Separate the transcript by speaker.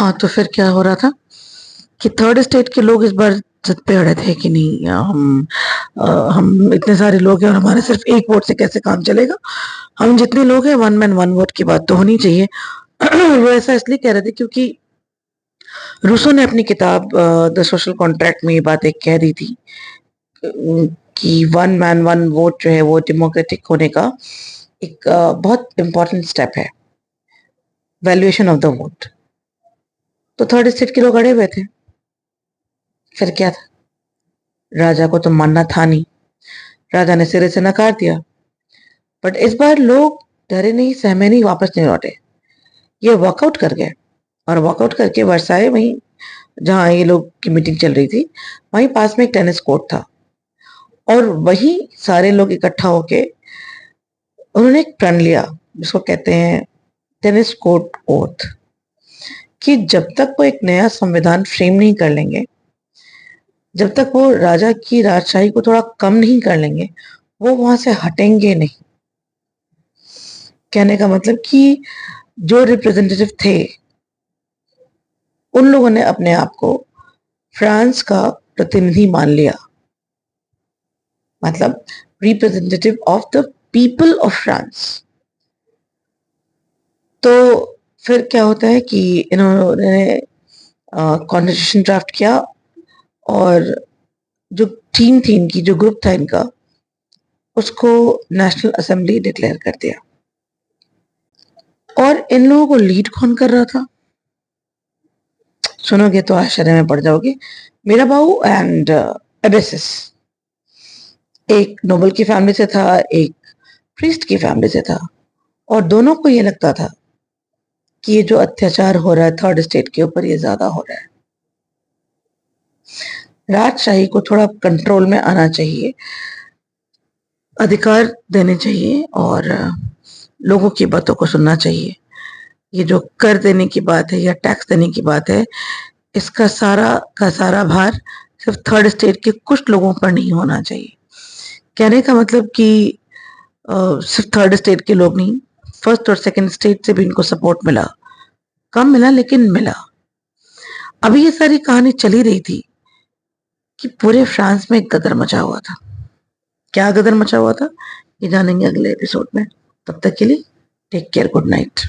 Speaker 1: हाँ, तो फिर क्या हो रहा था कि थर्ड स्टेट के लोग इस बार जिद पे अड़े थे कि नहीं, हम इतने सारे लोग हैं और हमारे सिर्फ एक वोट से कैसे काम चलेगा। हम जितने लोग हैं वन मैन वन वोट की बात तो होनी चाहिए। वो ऐसा इसलिए कह रहे थे क्योंकि रूसो ने अपनी किताब द सोशल कॉन्ट्रैक्ट में ये बात एक कह दी थी कि वन मैन वन वोट जो है वो डेमोक्रेटिक होने का एक बहुत इंपॉर्टेंट स्टेप है, वैल्यूएशन ऑफ द वोट। तो थर्ड स्टेट के लोग अड़े हुए थे। फिर क्या था, राजा को तो मानना था नहीं, राजा ने सिरे से नकार दिया। बट इस बार लोग डरे नहीं, सहमे नहीं, वापस नहीं लौटे। ये वॉकआउट कर गए और वॉकआउट करके वर्साए, वहीं जहां ये लोग की मीटिंग चल रही थी वहीं पास में एक टेनिस कोर्ट था, और वहीं सारे लोग इकट्ठा होके उन्होंने एक प्रण लिया जिसको कहते हैं टेनिस कोर्ट ओथ, कि जब तक वो एक नया संविधान फ्रेम नहीं कर लेंगे, जब तक वो राजा की राजशाही को थोड़ा कम नहीं कर लेंगे, वो वहां से हटेंगे नहीं। कहने का मतलब कि जो रिप्रेजेंटेटिव थे उन लोगों ने अपने आप को फ्रांस का प्रतिनिधि मान लिया, मतलब representative of the people of France. तो फिर क्या होता है कि इन्होंने कॉन्स्टिट्यूशन ड्राफ्ट किया, और जो टीम थी इनकी, जो ग्रुप था इनका, उसको नेशनल असेंबली डिक्लेयर कर दिया। और इन लोगों को लीड कौन कर रहा था, सुनोगे तो आश्चर्य में पड़ जाओगे। मीराबाऊ एंड एबेसिस, एक नोबल की फैमिली से था, एक प्रीस्ट की फैमिली से था, और दोनों को ये लगता था कि ये जो अत्याचार हो रहा है थर्ड स्टेट के ऊपर, ये ज्यादा हो रहा है, राजशाही को थोड़ा कंट्रोल में आना चाहिए, अधिकार देने चाहिए और लोगों की बातों को सुनना चाहिए। ये जो कर देने की बात है या टैक्स देने की बात है, इसका सारा का सारा भार सिर्फ थर्ड स्टेट के कुछ लोगों पर नहीं होना चाहिए। कहने का मतलब कि सिर्फ थर्ड स्टेट के लोग नहीं, फर्स्ट और सेकंड स्टेट से भी इनको सपोर्ट मिला, कम मिला लेकिन मिला। अभी ये सारी कहानी चली रही थी कि पूरे फ्रांस में गदर मचा हुआ था। क्या गदर मचा हुआ था ये जानेंगे अगले एपिसोड में। तब तक के लिए टेक केयर, गुड नाइट।